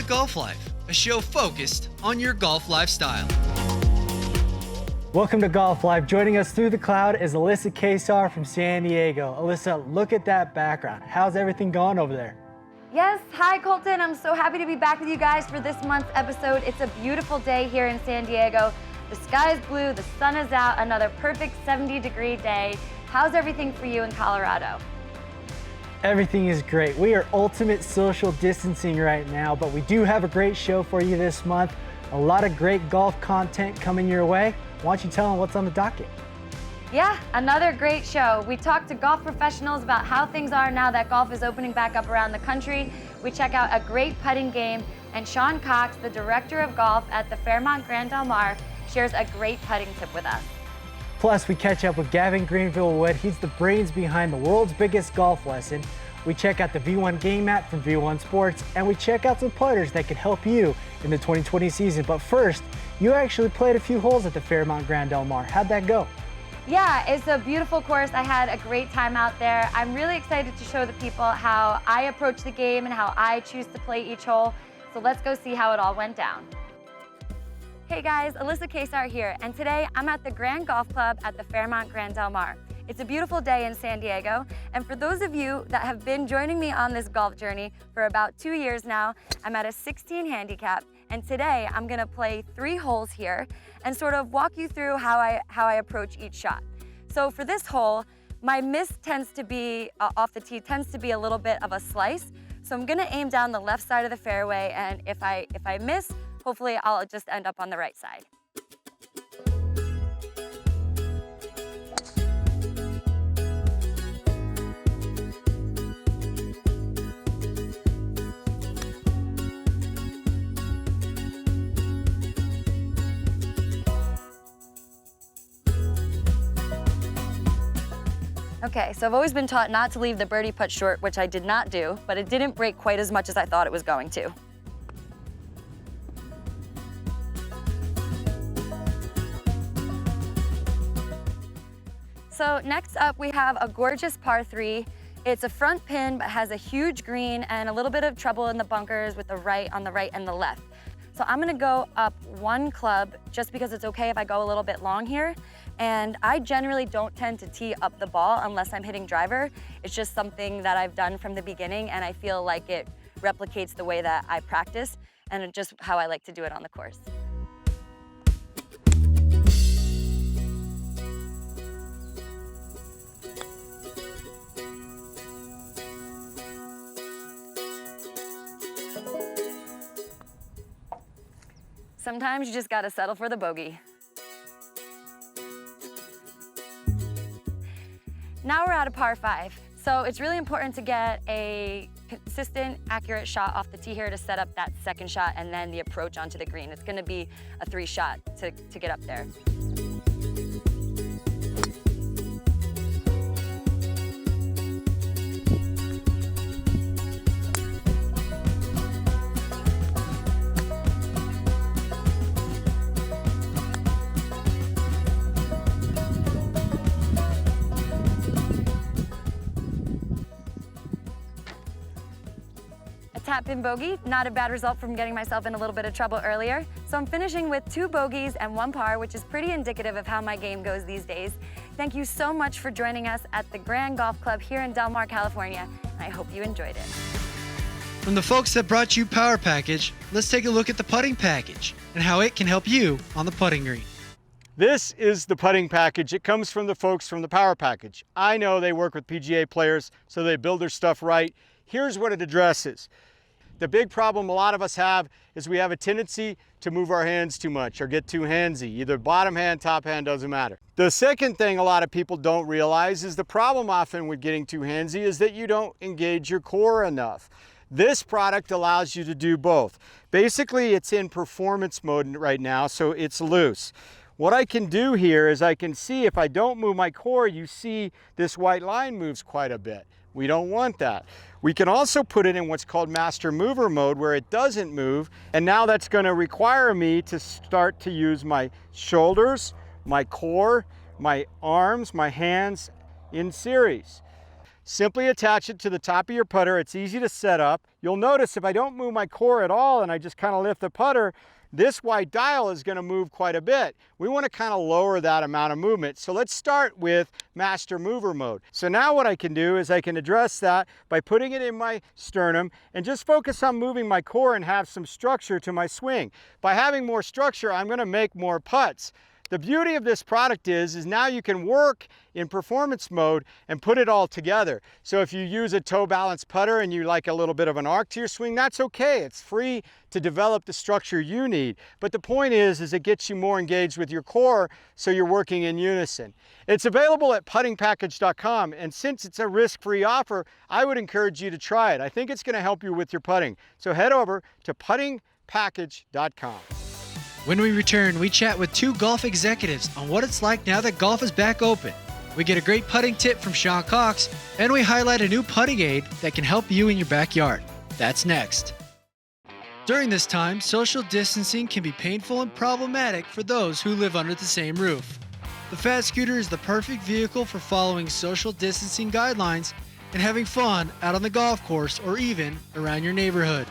Golf Life, a show focused on your golf lifestyle. Welcome to Golf Life. Joining us through the cloud is Alissa Kacar from San Diego. Alissa, look at that background. How's everything going over there? Yes, hi Colton. I'm so happy to be back with you guys for this month's episode. It's a beautiful day here in San Diego. The sky is blue, the sun is out, another perfect 70-degree day. How's everything for you in Colorado? Everything is great. We are ultimate social distancing right now, but we do have a great show for you this month. A lot of great golf content coming your way. Why don't you tell them what's on the docket? Yeah, another great show. We talk to golf professionals about how things are now that golf is opening back up around the country. We check out a great putting game, and Sean Cox, the director of golf at the Fairmont Grand Del Mar, shares a great putting tip with us. Plus, we catch up with Gavin Greenville-Wood. He's the brains behind the world's biggest golf lesson. We check out the V1 game mat from V1 Sports, and we check out some putters that can help you in the 2020 season. But first, you actually played a few holes at the Fairmont Grand Del Mar. How'd that go? Yeah, it's a beautiful course. I had a great time out there. I'm really excited to show the people how I approach the game and how I choose to play each hole. So let's go see how it all went down. Hey guys, Alissa Kacar here, and today I'm at the Grand Golf Club at the Fairmont Grand Del Mar. It's a beautiful day in San Diego, and for those of you that have been joining me on this golf journey for about 2 years now, I'm at a 16 handicap, and today I'm gonna play 3 holes here and sort of walk you through how I approach each shot. So for this hole, my miss tends to be, off the tee, tends to be a little bit of a slice, so I'm gonna aim down the left side of the fairway, and if I miss, hopefully I'll just end up on the right side. Okay, so I've always been taught not to leave the birdie putt short, which I did not do, but it didn't break quite as much as I thought it was going to. So next up, we have a gorgeous par 3. It's a front pin, but has a huge green and a little bit of trouble in the bunkers with the right on the right and the left. So I'm gonna go up 1 club just because it's okay if I go a little bit long here. And I generally don't tend to tee up the ball unless I'm hitting driver. It's just something that I've done from the beginning, and I feel like it replicates the way that I practice and just how I like to do it on the course. Sometimes you just gotta settle for the bogey. Now we're at a par 5. So it's really important to get a consistent, accurate shot off the tee here to set up that second shot and then the approach onto the green. It's gonna be a 3 shot to get up there. Tap in bogey, not a bad result from getting myself in a little bit of trouble earlier. So I'm finishing with 2 bogeys and 1 par, which is pretty indicative of how my game goes these days. Thank you so much for joining us at the Grand Golf Club here in Del Mar, California. I hope you enjoyed it. From the folks that brought you Power Package, let's take a look at the putting package and how it can help you on the putting green. This is the putting package. It comes from the folks from the Power Package. I know they work with PGA players, so they build their stuff right. Here's what it addresses. The big problem a lot of us have is we have a tendency to move our hands too much or get too handsy. Either bottom hand, top hand, doesn't matter. The second thing a lot of people don't realize is the problem often with getting too handsy is that you don't engage your core enough. This product allows you to do both. Basically, it's in performance mode right now, so it's loose. What I can do here is I can see if I don't move my core, you see this white line moves quite a bit. We don't want that. We can also put it in what's called master mover mode where it doesn't move, and now that's going to require me to start to use my shoulders, my core, my arms, my hands in series. Simply attach it to the top of your putter. It's easy to set up. You'll notice if I don't move my core at all and I just kind of lift the putter, this white dial is going to move quite a bit. We want to kind of lower that amount of movement. So let's start with master mover mode. So now what I can do is I can address that by putting it in my sternum and just focus on moving my core and have some structure to my swing. By having more structure, I'm going to make more putts. The beauty of this product is now you can work in performance mode and put it all together. So if you use a toe balanced putter and you like a little bit of an arc to your swing, that's okay. It's free to develop the structure you need. But the point is it gets you more engaged with your core so you're working in unison. It's available at puttingpackage.com, and since it's a risk-free offer, I would encourage you to try it. I think it's going to help you with your putting. So head over to puttingpackage.com. When we return, we chat with two golf executives on what it's like now that golf is back open. We get a great putting tip from Sean Cox, and we highlight a new putting aid that can help you in your backyard. That's next. During this time, social distancing can be painful and problematic for those who live under the same roof. The Fat Scooter is the perfect vehicle for following social distancing guidelines and having fun out on the golf course or even around your neighborhood.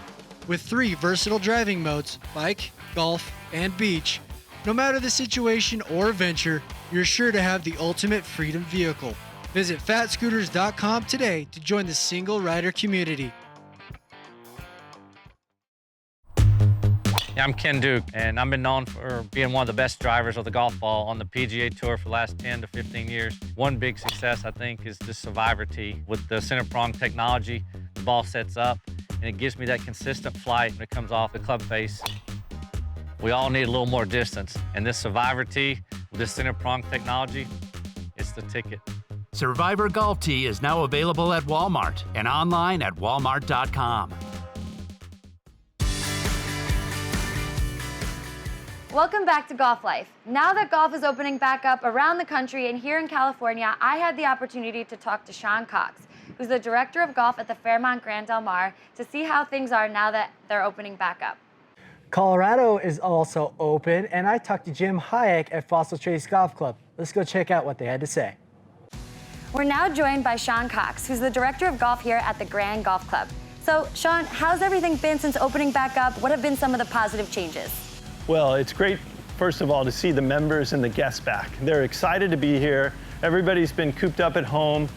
With 3 versatile driving modes, bike, golf, and beach, no matter the situation or adventure, you're sure to have the ultimate freedom vehicle. Visit fatscooters.com today to join the single rider community. Yeah, I'm Ken Duke, and I've been known for being one of the best drivers of the golf ball on the PGA Tour for the last 10 to 15 years. One big success, I think, is the Survivor tee. With the center prong technology, the ball sets up, and it gives me that consistent flight when it comes off the club face. We all need a little more distance, and this Survivor tee with this center prong technology, it's the ticket. Survivor Golf Tee is now available at Walmart and online at walmart.com. Welcome back to Golf Life. Now that golf is opening back up around the country and here in California, I had the opportunity to talk to Sean Cox, who's the director of golf at the Fairmont Grand Del Mar, to see how things are now that they're opening back up. Colorado is also open, and I talked to Jim Hayek at Fossil Trace Golf Club. Let's go check out what they had to say. We're now joined by Sean Cox, who's the director of golf here at the Grand Golf Club. So, Sean, how's everything been since opening back up? What have been some of the positive changes? Well, it's great, first of all, to see the members and the guests back. They're excited to be here. Everybody's been cooped up at home.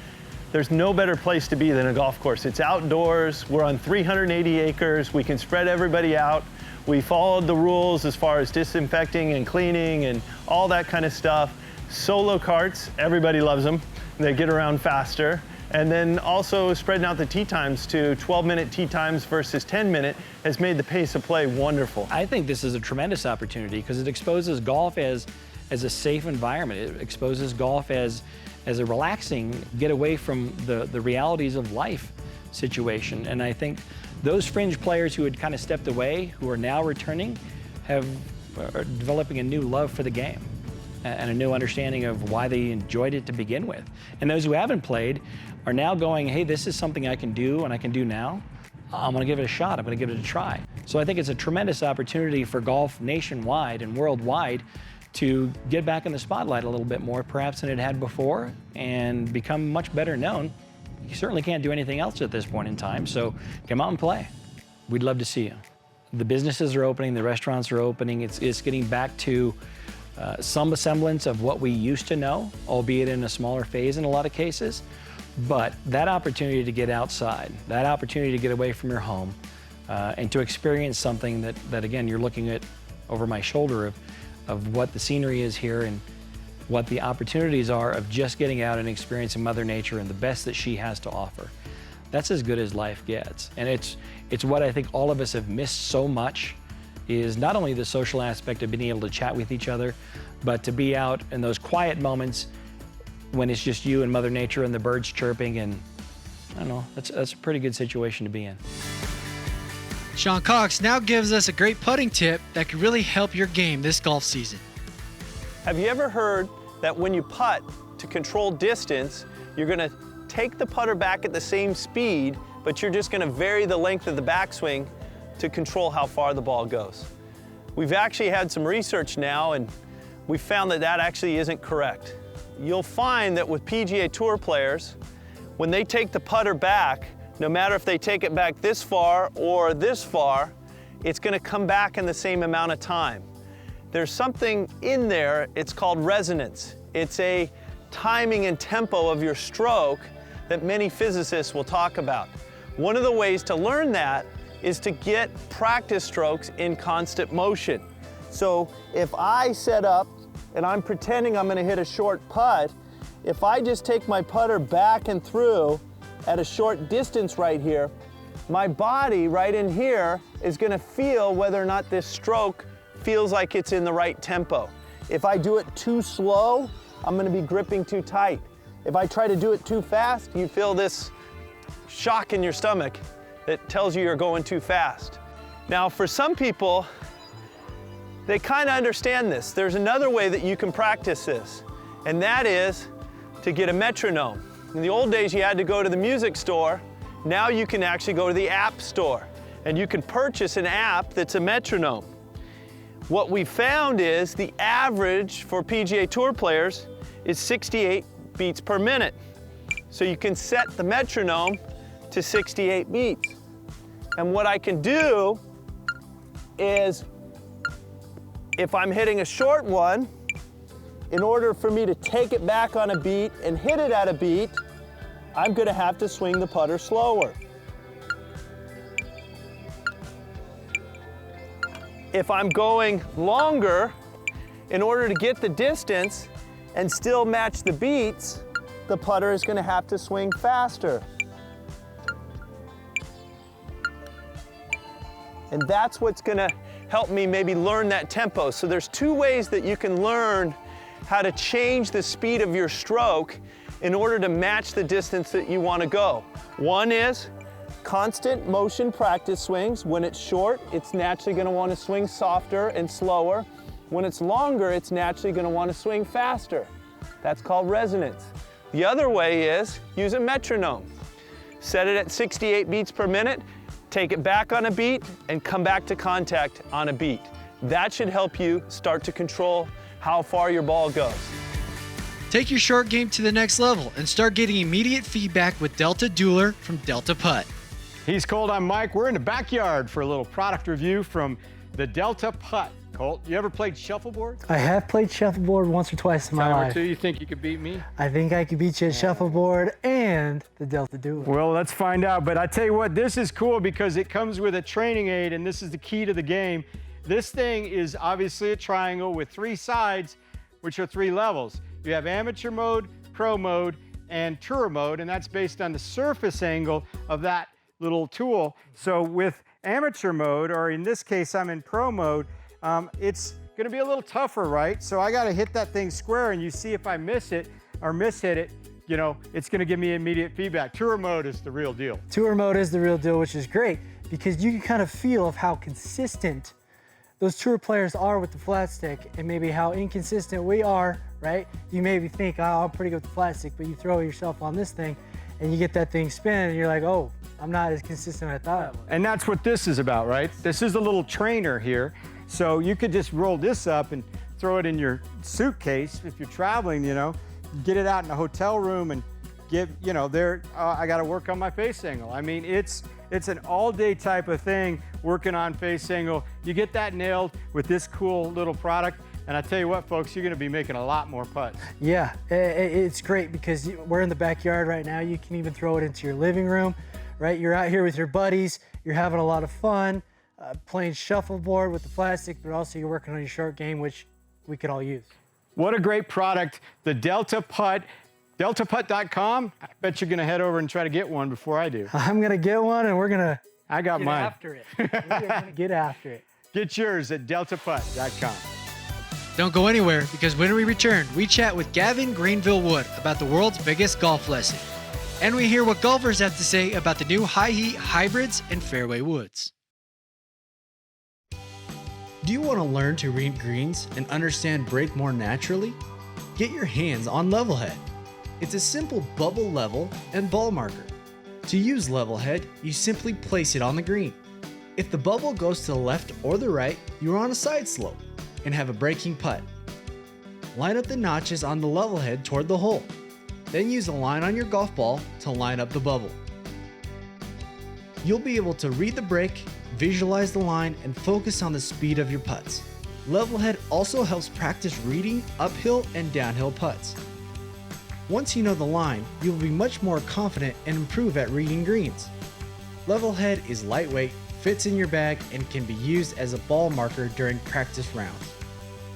There's no better place to be than a golf course. It's outdoors. We're on 380 acres. We can spread everybody out. We followed the rules as far as disinfecting and cleaning and all that kind of stuff. Solo carts, everybody loves them. They get around faster. And then also spreading out the tee times to 12-minute tee times versus 10-minute has made the pace of play wonderful. I think this is a tremendous opportunity because it exposes golf as a safe environment. It exposes golf as a relaxing, get away from the realities of life situation. And I think those fringe players who had kind of stepped away, who are now returning, are developing a new love for the game and a new understanding of why they enjoyed it to begin with. And those who haven't played are now going, hey, this is something I can do and I can do now. I'm gonna give it a shot, I'm gonna give it a try. So I think it's a tremendous opportunity for golf nationwide and worldwide to get back in the spotlight a little bit more, perhaps than it had before, and become much better known. You certainly can't do anything else at this point in time, so come out and play. We'd love to see you. The businesses are opening, the restaurants are opening. It's getting back to some semblance of what we used to know, albeit in a smaller phase in a lot of cases. But that opportunity to get outside, that opportunity to get away from your home, and to experience something that again, you're looking at over my shoulder of what the scenery is here and what the opportunities are of just getting out and experiencing Mother Nature and the best that she has to offer. That's as good as life gets. And it's what I think all of us have missed so much, is not only the social aspect of being able to chat with each other, but to be out in those quiet moments when it's just you and Mother Nature and the birds chirping, and I don't know, that's a pretty good situation to be in. Sean Cox now gives us a great putting tip that could really help your game this golf season. Have you ever heard that when you putt to control distance, you're gonna take the putter back at the same speed, but you're just gonna vary the length of the backswing to control how far the ball goes? We've actually had some research now, and we found that that actually isn't correct. You'll find that with PGA Tour players, when they take the putter back, no matter if they take it back this far or this far, it's going to come back in the same amount of time. There's something in there, it's called resonance. It's a timing and tempo of your stroke that many physicists will talk about. One of the ways to learn that is to get practice strokes in constant motion. So if I set up and I'm pretending I'm going to hit a short putt, if I just take my putter back and through at a short distance right here, my body right in here is going to feel whether or not this stroke feels like it's in the right tempo. If I do it too slow, I'm going to be gripping too tight. If I try to do it too fast, you feel this shock in your stomach that tells you you're going too fast. Now, for some people, they kind of understand this. There's another way that you can practice this, and that is to get a metronome. In the old days, you had to go to the music store. Now you can actually go to the app store, and you can purchase an app that's a metronome. What we found is the average for PGA Tour players is 68 beats per minute. So you can set the metronome to 68 beats. And what I can do is, if I'm hitting a short one, in order for me to take it back on a beat and hit it at a beat, I'm going to have to swing the putter slower. If I'm going longer, in order to get the distance and still match the beats, the putter is going to have to swing faster. And that's what's going to help me maybe learn that tempo. So there's two ways that you can learn how to change the speed of your stroke in order to match the distance that you want to go. One is constant motion practice swings. When it's short, it's naturally going to want to swing softer and slower. When it's longer, it's naturally going to want to swing faster. That's called resonance. The other way is use a metronome. Set it at 68 beats per minute, take it back on a beat, and come back to contact on a beat. That should help you start to control how far your ball goes. Take your short game to the next level and start getting immediate feedback with Delta Dueler from Delta Putt. He's Colt, I'm Mike. We're in the backyard for a little product review from the Delta Putt. Colt, you ever played shuffleboard? I have played shuffleboard once or twice in my life. Two, you think you could beat me? I think I could beat you at shuffleboard and the Delta Dueler. Well, let's find out. But I tell you what, this is cool because it comes with a training aid, and this is the key to the game. This thing is obviously a triangle with 3 sides, which are 3 levels. You have amateur mode, pro mode, and tour mode, and that's based on the surface angle of that little tool. So with amateur mode, or in this case, I'm in pro mode, it's gonna be a little tougher, right? So I gotta hit that thing square, and you see if I miss it or mishit it, you know, it's gonna give me immediate feedback. Tour mode is the real deal. Tour mode is the real deal, which is great because you can kind of feel of how consistent those tour players are with the flat stick and maybe how inconsistent we are, right? You maybe think, oh, I'm pretty good with the flat stick, but you throw yourself on this thing and you get that thing spinning and you're like, oh, I'm not as consistent as I thought I was. And that's what this is about, right? This is a little trainer here. So you could just roll this up and throw it in your suitcase if you're traveling, you know, get it out in a hotel room and give, you know, I got to work on my face angle. I mean, it's an all-day type of thing, working on face angle. You get that nailed with this cool little product, and I tell you what, folks, you're going to be making a lot more putts. Yeah, it's great because we're in the backyard right now. You can even throw it into your living room, right? You're out here with your buddies. You're having a lot of fun playing shuffleboard with the plastic, but also you're working on your short game, which we could all use. What a great product, the Delta Putt. DeltaPutt.com. I bet you're going to head over and try to get one before I do. I'm going to get one, and we're going to get mine. After it. We're going to get after it. Get yours at DeltaPutt.com. Don't go anywhere because when we return, we chat with Gavin Greenville Wood about the world's biggest golf lesson. And we hear what golfers have to say about the new high heat hybrids and fairway woods. Do you want to learn to read greens and understand break more naturally? Get your hands on Levelhead. It's a simple bubble level and ball marker. To use Levelhead, you simply place it on the green. If the bubble goes to the left or the right, you're on a side slope and have a breaking putt. Line up the notches on the Levelhead toward the hole. Then use a line on your golf ball to line up the bubble. you'll be able to read the break, visualize the line, and focus on the speed of your putts. Level Head also helps practice reading uphill and downhill putts. Once you know the line, you'll be much more confident and improve at reading greens. Level Head is lightweight, fits in your bag, and can be used as a ball marker during practice rounds.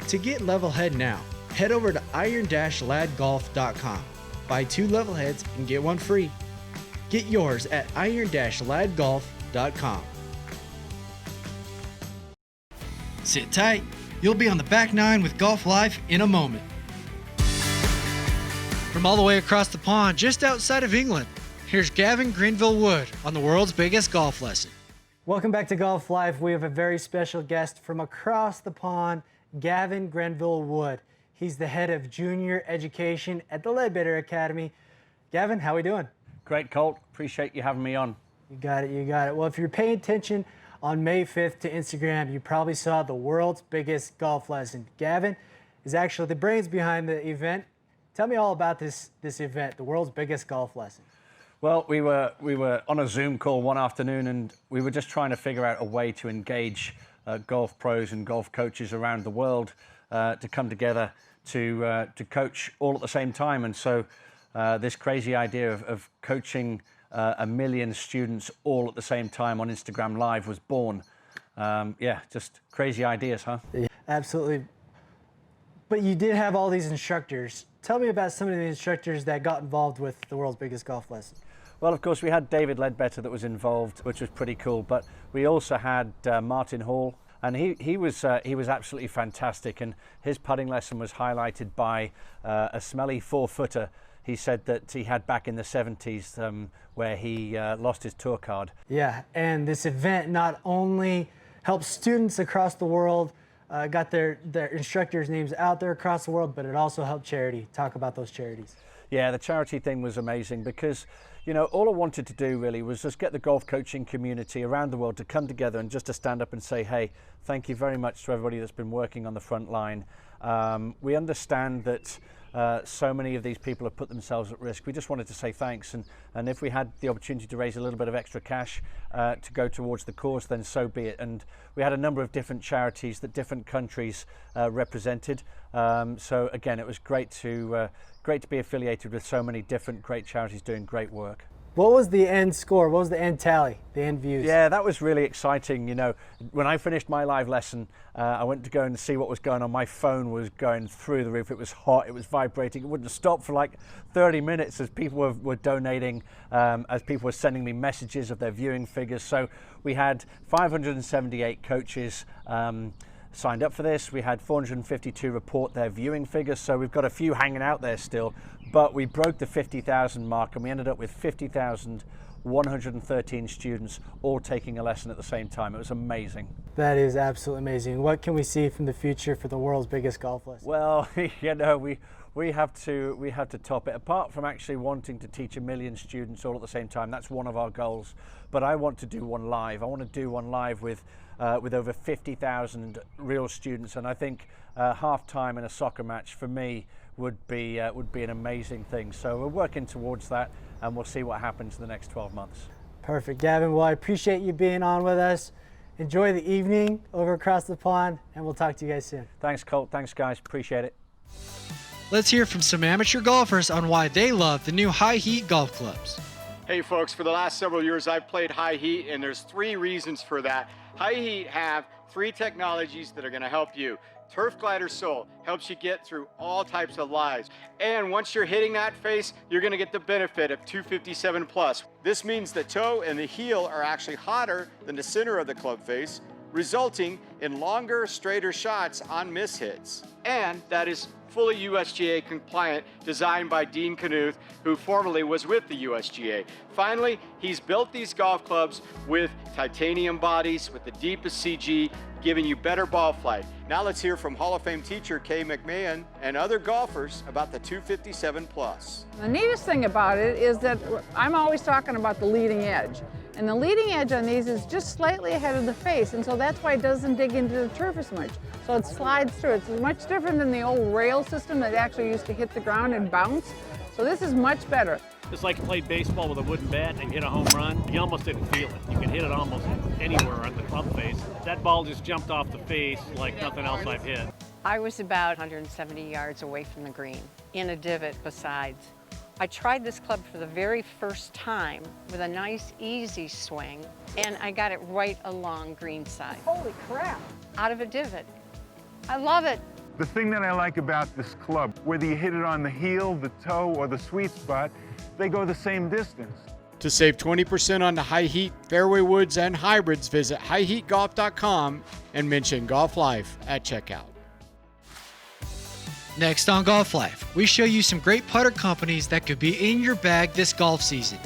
To get Level Head now, head over to iron-ladgolf.com. Buy 2 Level Heads and get 1 free. Get yours at iron-ladgolf.com. Sit tight. You'll be on the back nine with Golf Life in a moment. From all the way across the pond, just outside of England, here's Gavin Grenville-Wood on the world's biggest golf lesson. Welcome back to Golf Life. We have a very special guest from across the pond, Gavin Grenville-Wood. He's the head of junior education at the Ledbetter Academy. Gavin, how we doing? Great, Colt. Appreciate you having me on. You got it, you got it. Well, if you're paying attention on May 5th to Instagram, you probably saw the world's biggest golf lesson. Gavin is actually the brains behind the event. Tell me all about this event, the world's biggest golf lesson. Well, we were on a Zoom call one afternoon, and we were just trying to figure out a way to engage golf pros and golf coaches around the world to come together to coach all at the same time. And so this crazy idea of coaching 1 million students all at the same time on Instagram Live was born. Yeah, just crazy ideas, huh? Yeah, absolutely. But you did have all these instructors. Tell me about some of the instructors that got involved with the world's biggest golf lesson. Well, of course, we had David Ledbetter that was involved, which was pretty cool. But we also had Martin Hall, and he was absolutely fantastic. And his putting lesson was highlighted by a smelly 4-footer. He said that he had back in the 70s where he lost his tour card. Yeah, and this event not only helps students across the world, got their instructors' names out there across the world, but it also helped charity. Talk about those charities. Yeah, the charity thing was amazing because, you know, all I wanted to do really was just get the golf coaching community around the world to come together and just to stand up and say, hey, thank you very much to everybody that's been working on the front line. We understand that so many of these people have put themselves at risk. We just wanted to say thanks, and if we had the opportunity to raise a little bit of extra cash to go towards the cause, then so be it. And we had a number of different charities that different countries represented. So again, it was great to be affiliated with so many different great charities doing great work. What was the end score? What was the end tally, the end views? Yeah, that was really exciting. You know, when I finished my live lesson, I went to go and see what was going on. My phone was going through the roof. It was hot. It was vibrating. It wouldn't stop for like 30 minutes as people were donating, as people were sending me messages of their viewing figures. So we had 578 coaches signed up for this. We had 452 report their viewing figures. So we've got a few hanging out there still. But we broke the 50,000 mark, and we ended up with 50,113 students all taking a lesson at the same time. It was amazing. That is absolutely amazing. What can we see from the future for the world's biggest golf lesson? Well, you know, we have to top it. Apart from actually wanting to teach 1 million students all at the same time, that's one of our goals. But I want to do one live. I want to do one live with over 50,000 real students, and I think half time in a soccer match for me would be an amazing thing. So we're working towards that, and we'll see what happens in the next 12 months. Perfect, Gavin. Well, I appreciate you being on with us. Enjoy the evening over across the pond, and we'll talk to you guys soon. Thanks, Colt. Thanks, guys. Appreciate it. Let's hear from some amateur golfers on why they love the new High Heat golf clubs. Hey folks, for the last several years I've played High Heat, and there's 3 reasons for that. High Heat have 3 technologies that are going to help you. Turf Glider Sole helps you get through all types of lies. And once you're hitting that face, you're going to get the benefit of 257 plus. This means the toe and the heel are actually hotter than the center of the club face, resulting in longer, straighter shots on miss hits. And that is fully USGA compliant, designed by Dean Knuth, who formerly was with the USGA. Finally, he's built these golf clubs with titanium bodies, with the deepest CG, giving you better ball flight. Now let's hear from Hall of Fame teacher Kay McMahon and other golfers about the 257 plus. The neatest thing about it is that I'm always talking about the leading edge. And the leading edge on these is just slightly ahead of the face, and so that's why it doesn't dig into the turf as much. So it slides through. It's much different than the old rail system that actually used to hit the ground and bounce. So this is much better. It's like you played baseball with a wooden bat and hit a home run. You almost didn't feel it. You could hit it almost anywhere on the club face. That ball just jumped off the face like nothing else I've hit. I was about 170 yards away from the green, in a divot besides. I tried this club for the very first time with a nice, easy swing, and I got it right along green side. Holy crap. Out of a divot. I love it. The thing that I like about this club, whether you hit it on the heel, the toe, or the sweet spot, they go the same distance. To save 20% on the high heat, fairway woods, and hybrids, visit highheatgolf.com and mention Golf Life at checkout. Next on Golf Life, we show you some great putter companies that could be in your bag this golf season.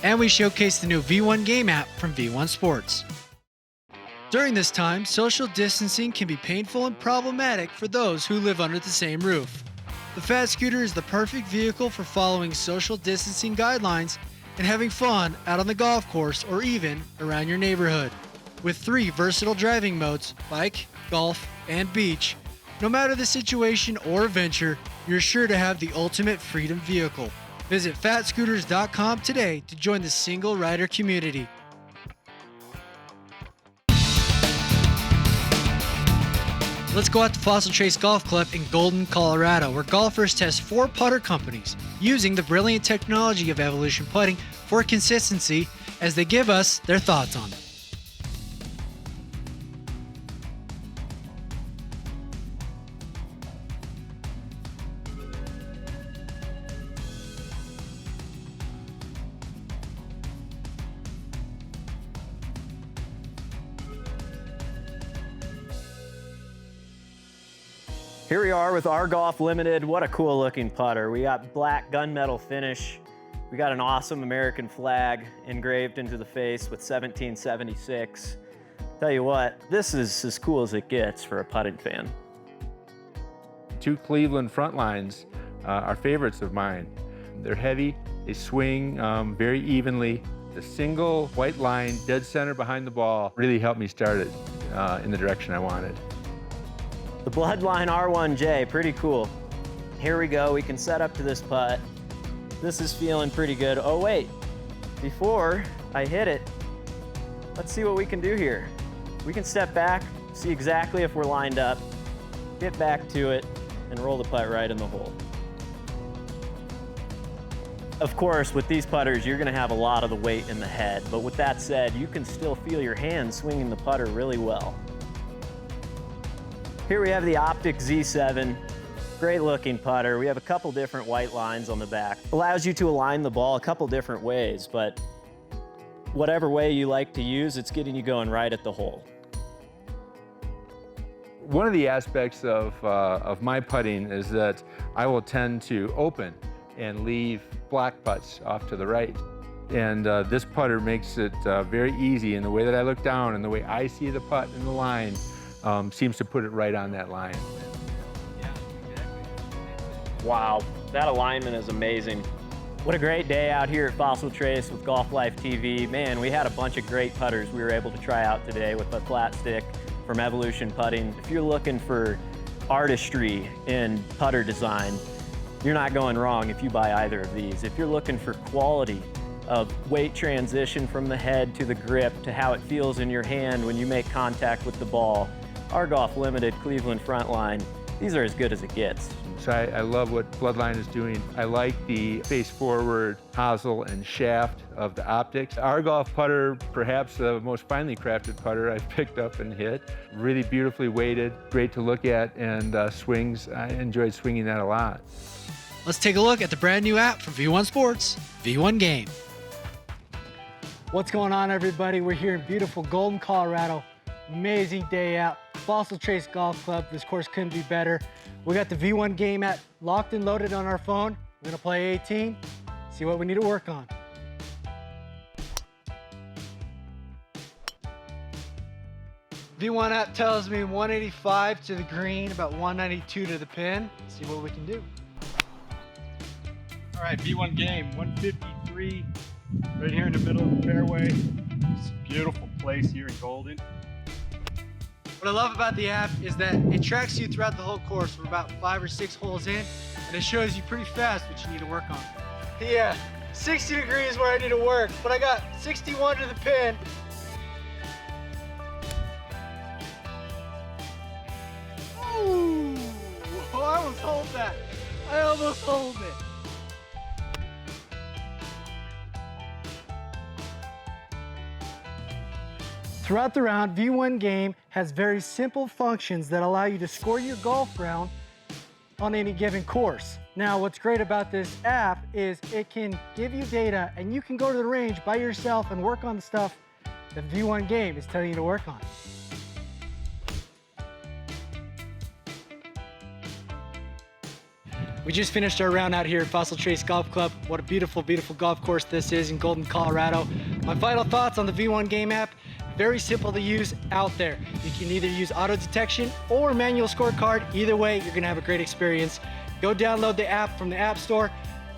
And we showcase the new V1 game app from V1 Sports. During this time, social distancing can be painful and problematic for those who live under the same roof. The Fat Scooter is the perfect vehicle for following social distancing guidelines and having fun out on the golf course or even around your neighborhood. With 3 versatile driving modes, bike, golf, and beach, no matter the situation or adventure, you're sure to have the ultimate freedom vehicle. Visit fatscooters.com today to join the single rider community. Let's go out to Fossil Trace Golf Club in Golden, Colorado, where golfers test 4 putter companies using the brilliant technology of Evolution Putting for consistency as they give us their thoughts on it. Here we are with our Golf Limited. What a cool looking putter. We got black gunmetal finish. We got an awesome American flag engraved into the face with 1776. Tell you what, this is as cool as it gets for a putting fan. 2 Cleveland front lines are favorites of mine. They're heavy, they swing very evenly. The single white line dead center behind the ball really helped me start it in the direction I wanted. The Bloodline R1J, pretty cool. Here we go, we can set up to this putt. This is feeling pretty good. Oh wait, before I hit it, let's see what we can do here. We can step back, see exactly if we're lined up, get back to it, and roll the putt right in the hole. Of course, with these putters, you're gonna have a lot of the weight in the head, but with that said, you can still feel your hand swinging the putter really well. Here we have the Optic Z7, great looking putter. We have a couple different white lines on the back. Allows you to align the ball a couple different ways, but whatever way you like to use, it's getting you going right at the hole. One of the aspects of my putting is that I will tend to open and leave black putts off to the right. And this putter makes it very easy in the way that I look down and the way I see the putt in the line. Seems to put it right on that line. Wow, that alignment is amazing. What a great day out here at Fossil Trace with Golf Life TV. Man, we had a bunch of great putters we were able to try out today with a flat stick from Evolution Putting. If you're looking for artistry in putter design, you're not going wrong if you buy either of these. If you're looking for quality of weight transition from the head to the grip to how it feels in your hand when you make contact with the ball, our Golf Limited Cleveland Frontline, these are as good as it gets. So I love what Bloodline is doing. I like the face-forward hosel and shaft of the optics. Our golf putter, perhaps the most finely crafted putter I've picked up and hit. Really beautifully weighted, great to look at, and swings. I enjoyed swinging that a lot. Let's take a look at the brand new app from V1 Sports, V1 Game. What's going on, everybody? We're here in beautiful Golden, Colorado. Amazing day out. Fossil Trace Golf Club. This course couldn't be better. We got the V1 Game app locked and loaded on our phone. We're gonna play 18, see what we need to work on. V1 app tells me 185 to the green, about 192 to the pin. See what we can do. All right, V1 Game, 153, right here in the middle of the fairway. It's a beautiful place here in Golden. What I love about the app is that it tracks you throughout the whole course. We're about 5 or 6 holes in, and it shows you pretty fast what you need to work on. Yeah, 60 degrees where I need to work, but I got 61 to the pin. Ooh, I almost hold that. I almost hold it. Throughout the round, V1 Game has very simple functions that allow you to score your golf round on any given course. Now, what's great about this app is it can give you data and you can go to the range by yourself and work on the stuff that V1 Game is telling you to work on. We just finished our round out here at Fossil Trace Golf Club. What a beautiful, beautiful golf course this is in Golden, Colorado. My final thoughts on the V1 Game app: very simple to use out there. You can either use auto detection or manual scorecard. Either way, you're gonna have a great experience. Go download the app from the App Store.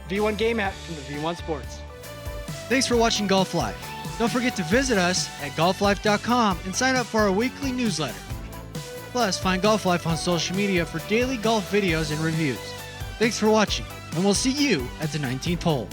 V1 Game app from the V1 Sports. Thanks for watching Golf Life. Don't forget to visit us at golflife.com and sign up for our weekly newsletter. Plus, find Golf Life on social media for daily golf videos and reviews. Thanks for watching, and we'll see you at the 19th hole.